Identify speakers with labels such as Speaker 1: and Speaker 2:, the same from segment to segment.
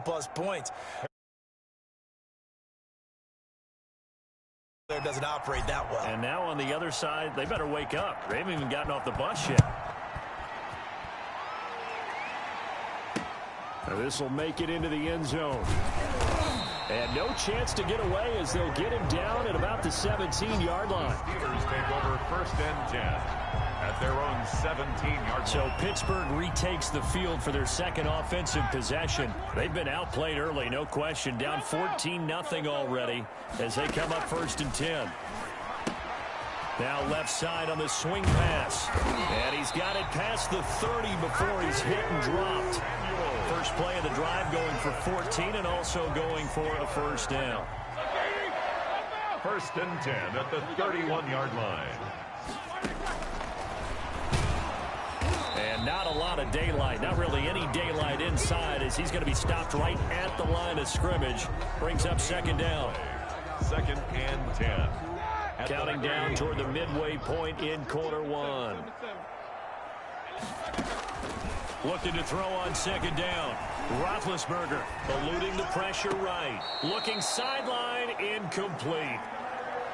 Speaker 1: plus points. There doesn't operate that well.
Speaker 2: And now on the other side, they better wake up. They haven't even gotten off the bus yet. This will make it into the end zone. And no chance to get away as they'll get him down at about the 17-yard line.
Speaker 3: Steelers take over 1st and 10 at their own 17-yard line.
Speaker 2: So Pittsburgh retakes the field for their second offensive possession. They've been outplayed early, no question. Down 14-0 already as they come up 1st and 10. Now left side on the swing pass. And he's got it past the 30 before he's hit and dropped. First play of the drive going for 14 and also going for a 1st down.
Speaker 3: 1st and 10 at the 31-yard line.
Speaker 2: And not a lot of daylight, not really any daylight inside as he's going to be stopped right at the line of scrimmage. Brings up 2nd down.
Speaker 3: 2nd and 10.
Speaker 2: Counting down toward the midway point in quarter 1. Looking to throw on 2nd down. Roethlisberger eluding the pressure right. Looking sideline, incomplete.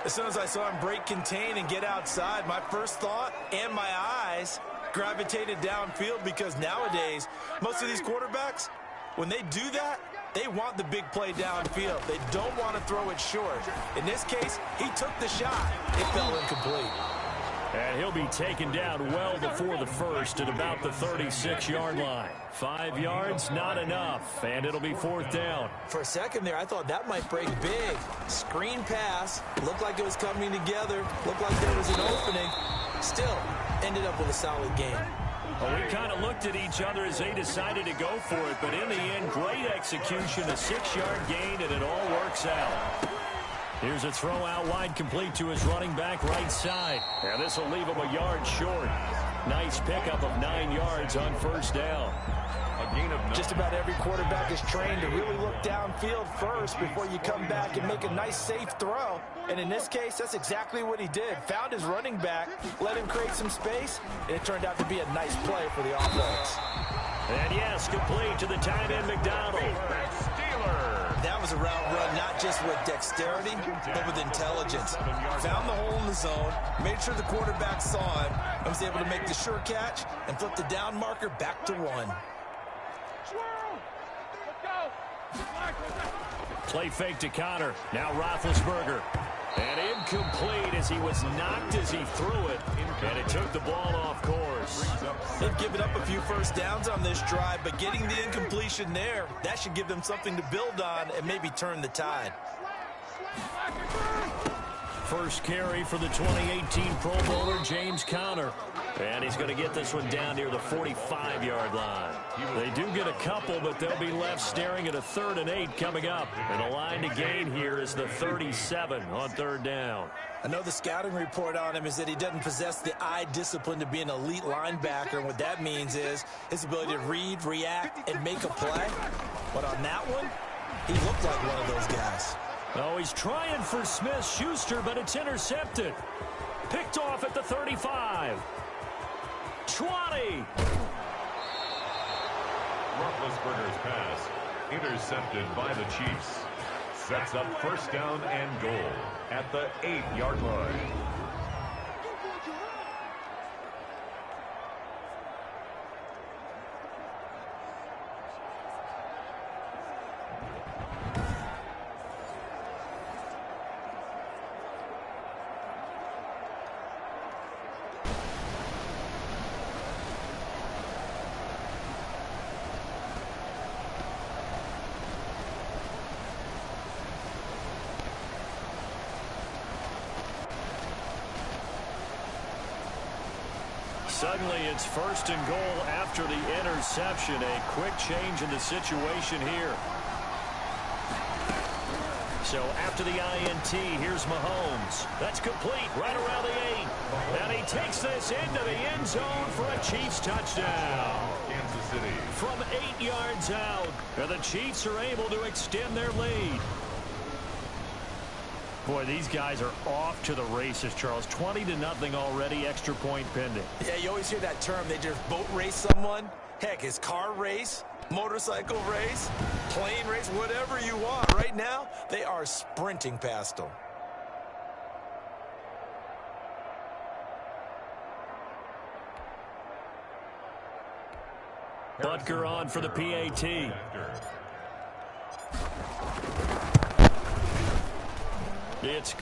Speaker 1: As soon as I saw him break contain and get outside, my first thought and my eyes gravitated downfield because nowadays, most of these quarterbacks, when they do that, they want the big play downfield. They don't want to throw it short. In this case, he took the shot. It fell incomplete.
Speaker 2: And he'll be taken down well before the 1st at about the 36-yard line. 5 yards, not enough, and it'll be 4th down.
Speaker 1: For a second there, I thought that might break big. Screen pass, looked like it was coming together, looked like there was an opening. Still, ended up with a solid game.
Speaker 2: Well, we kind of looked at each other as they decided to go for it, but in the end, great execution, a 6-yard gain, and it all works out. Here's a throw out wide complete to his running back right side. And this will leave him a yard short. Nice pickup of 9 yards on 1st down.
Speaker 3: A gain of 9.
Speaker 1: Just about every quarterback is trained to really look downfield first before you come back and make a nice, safe throw. And in this case, that's exactly what he did. Found his running back, let him create some space, and it turned out to be a nice play for the offense.
Speaker 2: And yes, complete to the tight end McDonald.
Speaker 1: That was a route run not just with dexterity, but with intelligence. Found the hole in the zone, made sure the quarterback saw him, and was able to make the sure catch and flip the down marker back to 1.
Speaker 2: Play fake to Connor. Now Roethlisberger. And incomplete as he was knocked as he threw it. And it took the ball off course.
Speaker 1: They've given up a few 1st downs on this drive, but getting the incompletion there, that should give them something to build on and maybe turn the tide.
Speaker 2: First carry for the 2018 Pro Bowler, James Conner. And he's going to get this one down near the 45-yard line. They do get a couple, but they'll be left staring at a 3rd and 8 coming up. And the line to gain here is the 37 on 3rd down.
Speaker 1: I know the scouting report on him is that he doesn't possess the eye discipline to be an elite linebacker. And what that means is his ability to read, react, and make a play. But on that one, he looked like one of those guys.
Speaker 2: Oh, he's trying for Smith-Schuster, but it's intercepted. Picked off at the 35. 20.
Speaker 3: Roethlisberger's pass intercepted by the Chiefs. Sets up 1st down and goal at the 8-yard line.
Speaker 2: Suddenly it's 1st and goal after the interception. A quick change in the situation here. So after the INT, here's Mahomes. That's complete right around the 8. And he takes this into the end zone for a Chiefs touchdown.
Speaker 3: Kansas City.
Speaker 2: From 8 yards out. And the Chiefs are able to extend their lead. Boy, these guys are off to the races, Charles. 20-0 already, extra point pending.
Speaker 1: Yeah, you always hear that term. They just boat race someone. Heck, his car race, motorcycle race, plane guys, whatever you want. Right now, they are sprinting past them.
Speaker 2: Butker on for the PAT. It's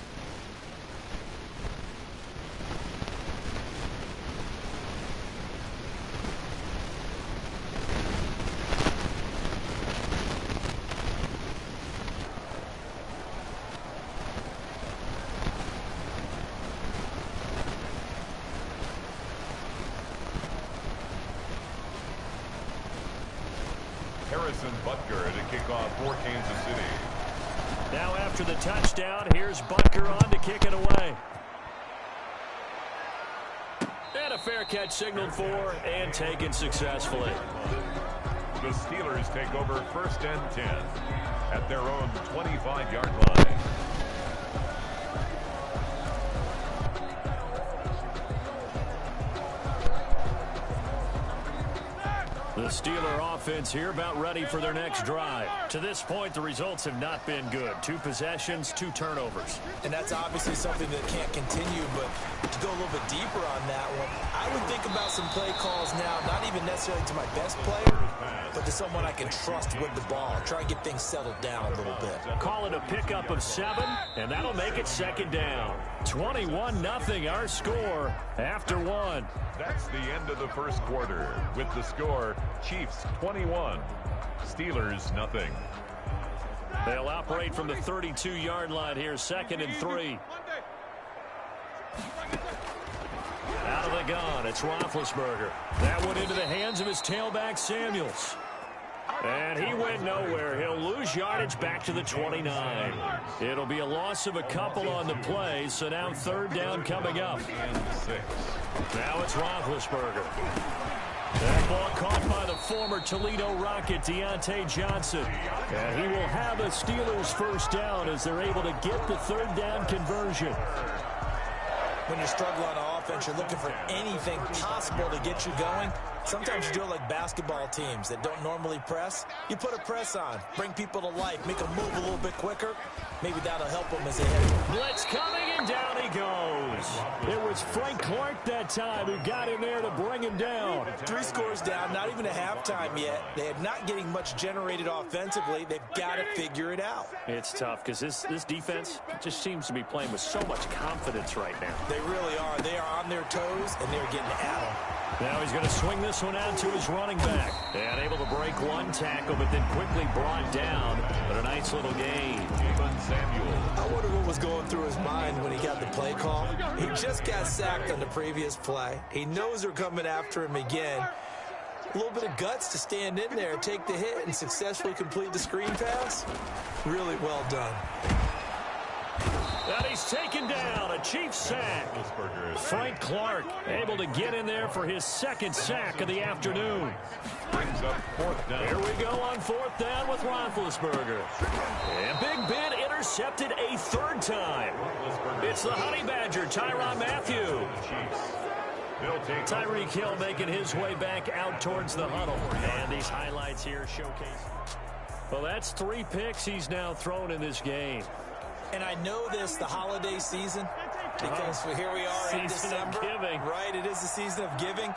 Speaker 3: Butker to kick off for Kansas City.
Speaker 2: now after the touchdown, here's Butker on to kick it away. And a fair catch signaled for and taken successfully.
Speaker 3: The Steelers take over 1st and 10 at their own 25-yard line.
Speaker 2: The Steeler offense here about ready for their next drive. To this point, the results have not been good. 2 possessions, 2 turnovers.
Speaker 1: And that's obviously something that can't continue, but to go a little bit deeper on that one, I would think about some play calls now, not even necessarily to my best player, but to someone I can trust with the ball. Try and get things settled down a little bit.
Speaker 2: Call it a pickup of 7, and that'll make it 2nd down. 21-0 our score after 1.
Speaker 3: That's the end of the first quarter with the score Chiefs 21, Steelers nothing.
Speaker 2: They'll operate from the 32-yard line here, 2nd and 3. Out of the gun, it's Roethlisberger. That went into the hands of his tailback, Samuels. And he went nowhere. He'll lose yardage back to the 29. It'll be a loss of a couple on the play, so now 3rd down coming up. Now it's Roethlisberger. That ball caught by the former Toledo Rocket, Deontay Johnson. And he will have a Steelers 1st down as they're able to get the 3rd down conversion.
Speaker 1: When you're struggling on offense, you're looking for anything possible to get you going. Sometimes you do it like basketball teams that don't normally press. You put a press on, bring people to life, make them move a little bit quicker. Maybe that'll help them as they head.
Speaker 2: Blitz coming, and down he goes. It was Frank Clark that time who got in there to bring him down.
Speaker 1: 3 scores down, not even a halftime yet. They are not getting much generated offensively. They've got to figure it out.
Speaker 2: It's tough because this defense just seems to be playing with so much confidence right now.
Speaker 1: They really are. They are on their toes, and they're getting at them.
Speaker 2: Now he's going to swing this one out to his running back. And able to break 1 tackle, but then quickly brought down. But a nice little gain.
Speaker 1: I wonder what was going through his mind when he got the play call. He just got sacked on the previous play. He knows they're coming after him again. A little bit of guts to stand in there, take the hit, and successfully complete the screen pass. Really well done.
Speaker 2: And he's taken down, a Chiefs sack. Frank Clark able to get in there for his 2nd sack of the afternoon.
Speaker 3: Brings up 4th down.
Speaker 2: Here we go on 4th down with Roethlisberger. And Big Ben intercepted a 3rd time. It's the Honey Badger, Tyrann Mathieu. Tyreek Hill making his way back out towards the huddle. And these highlights here showcase. Well, that's 3 picks he's now thrown in this game.
Speaker 1: And I know this, the holiday season, because here we are in December. Right, it is the season of giving.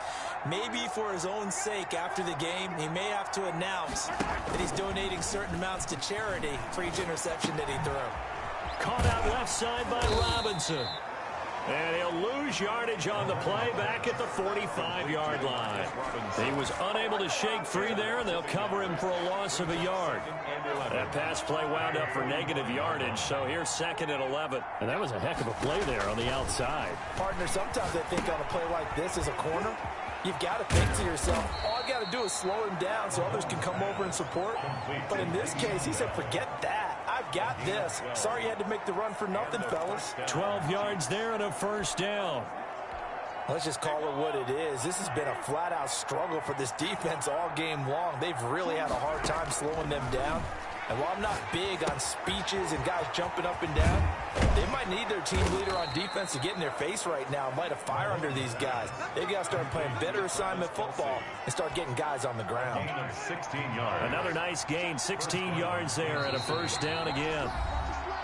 Speaker 1: Maybe for his own sake after the game, he may have to announce that he's donating certain amounts to charity for each interception that he threw.
Speaker 2: Caught out left side by Robinson. And he'll lose yardage on the play back at the 45-yard line. He was unable to shake free there, and they'll cover him for a loss of a yard. That pass play wound up for negative yardage, so here's 2nd and 11. And that was a heck of a play there on the outside.
Speaker 1: Partner, sometimes I think on a play like this as a corner, you've got to think to yourself, all I got to do is slow him down so others can come over and support. But in this case, he said, forget that. I've got this. Sorry you had to make the run for nothing, fellas.
Speaker 2: 12 yards there and a 1st down.
Speaker 1: Let's just call it what it is. This has been a flat-out struggle for this defense all game long. They've really had a hard time slowing them down. And while I'm not big on speeches and guys jumping up and down, they might need their team leader on defense to get in their face right now and light a fire under these guys. They've got to start playing better assignment football and start getting guys on the ground.
Speaker 3: 16 yards.
Speaker 2: Another nice gain, 16 yards there and a first down again.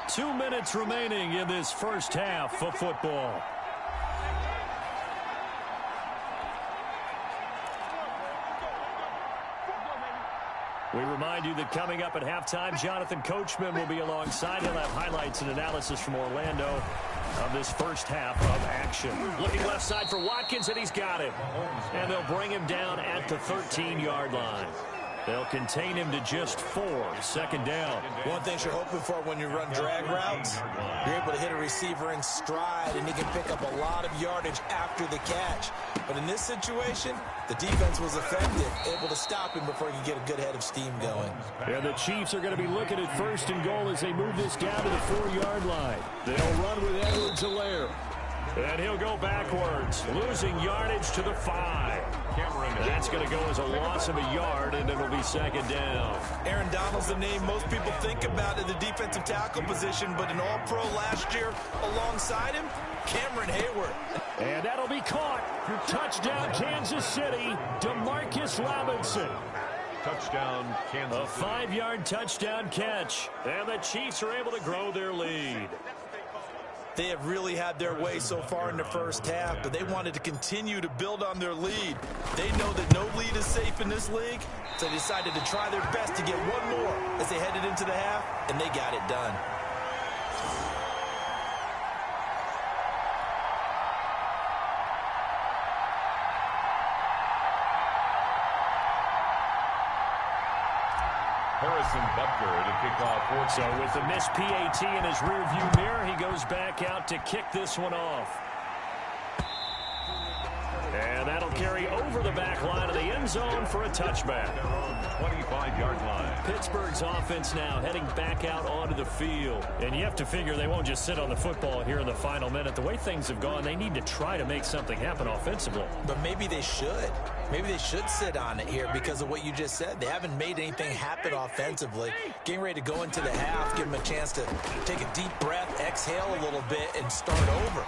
Speaker 2: 2 minutes remaining in this first half of football. We remind you that coming up at halftime, Jonathan Coachman will be alongside. He'll have highlights and analysis from Orlando of this first half of action. Looking left side for Watkins, and he's got him. And they'll bring him down at the 13-yard line. They'll contain him to just 4. Second down.
Speaker 1: One thing you're hoping for when you run drag routes, you're able to hit a receiver in stride, and he can pick up a lot of yardage after the catch. But in this situation, the defense was effective, able to stop him before he could get a good head of steam going.
Speaker 2: And the Chiefs are going to be looking at first and goal as they move this down to the 4-yard line. They'll run with Edwards-Helaire. And he'll go backwards, losing yardage to the 5. That's going to go as a loss of a yard, and it'll be second down.
Speaker 1: Aaron Donald's the name most people think about in the defensive tackle position, but an all-pro last year alongside him, Cameron Hayward.
Speaker 2: And that'll be caught. Touchdown, Kansas City, DeMarcus Robinson.
Speaker 3: Touchdown, Kansas City.
Speaker 2: A 5-yard touchdown catch, and the Chiefs are able to grow their lead.
Speaker 1: They have really had their way so far in the first half, but they wanted to continue to build on their lead. They know that no lead is safe in this league, so they decided to try their best to get one more as they headed into the half, and they got it done.
Speaker 3: Harrison Butker to kick off.
Speaker 2: So with the missed PAT in his rearview mirror, he goes back out to kick this one off. And that'll carry over the back line of the end zone for a touchback.
Speaker 3: 25-yard line.
Speaker 2: Pittsburgh's offense now heading back out onto the field. And you have to figure they won't just sit on the football here in the final minute. The way things have gone, they need to try to make something happen offensively.
Speaker 1: But maybe they should. Maybe they should sit on it here because of what you just said. They haven't made anything happen offensively. Getting ready to go into the half, give them a chance to take a deep breath, exhale a little bit, and start over.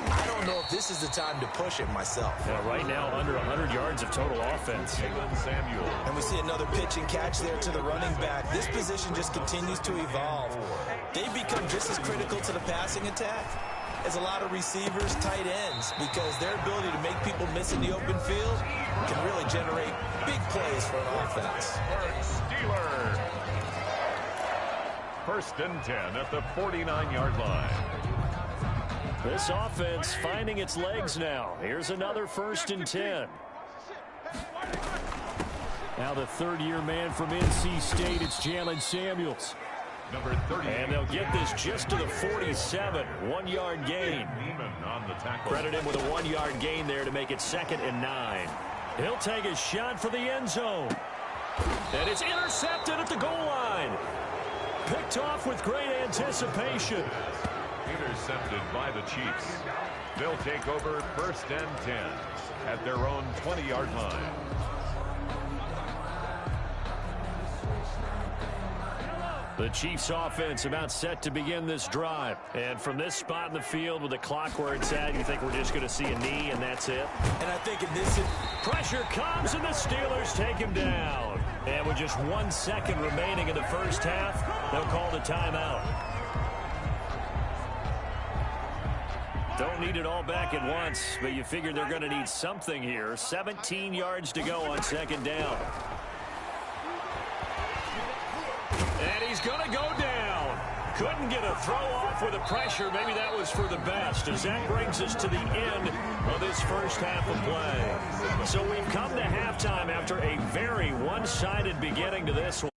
Speaker 1: I don't know if this is the time to push it myself.
Speaker 2: Yeah, right now, under 100 yards of total offense.
Speaker 3: Samuel.
Speaker 1: And we see another pitch and catch there to the running back. This position just continues to evolve. They become just as critical to the passing attack as a lot of receivers, tight ends, because their ability to make people miss in the open field can really generate big plays for an offense.
Speaker 3: Steelers. First and 10 at the 49-yard line.
Speaker 2: This offense finding its legs now. Here's another first and 10. Now the third-year man from NC State, it's Jalen Samuels.
Speaker 3: Number 30.
Speaker 2: And they'll get this just to the 47. 1-yard gain.
Speaker 3: On the tackle.
Speaker 2: Credit him with a 1-yard gain there to make it 2nd and 9. He'll take a shot for the end zone. And it's intercepted at the goal line. Picked off with great anticipation.
Speaker 3: Intercepted by the Chiefs. They'll take over first and 10 at their own 20-yard line.
Speaker 2: The Chiefs offense about set to begin this drive. And from this spot in the field with the clock where it's at, you think we're just going to see a knee and that's it?
Speaker 1: And I think in this...
Speaker 2: Pressure comes and the Steelers take him down. And with just 1 second remaining in the first half, they'll call the timeout. Don't need it all back at once, but you figure they're going to need something here. 17 yards to go on second down. And he's going to go down. Couldn't get a throw off with the pressure. Maybe that was for the best, as that brings us to the end of this first half of play. So we've come to halftime after a very one-sided beginning to this one.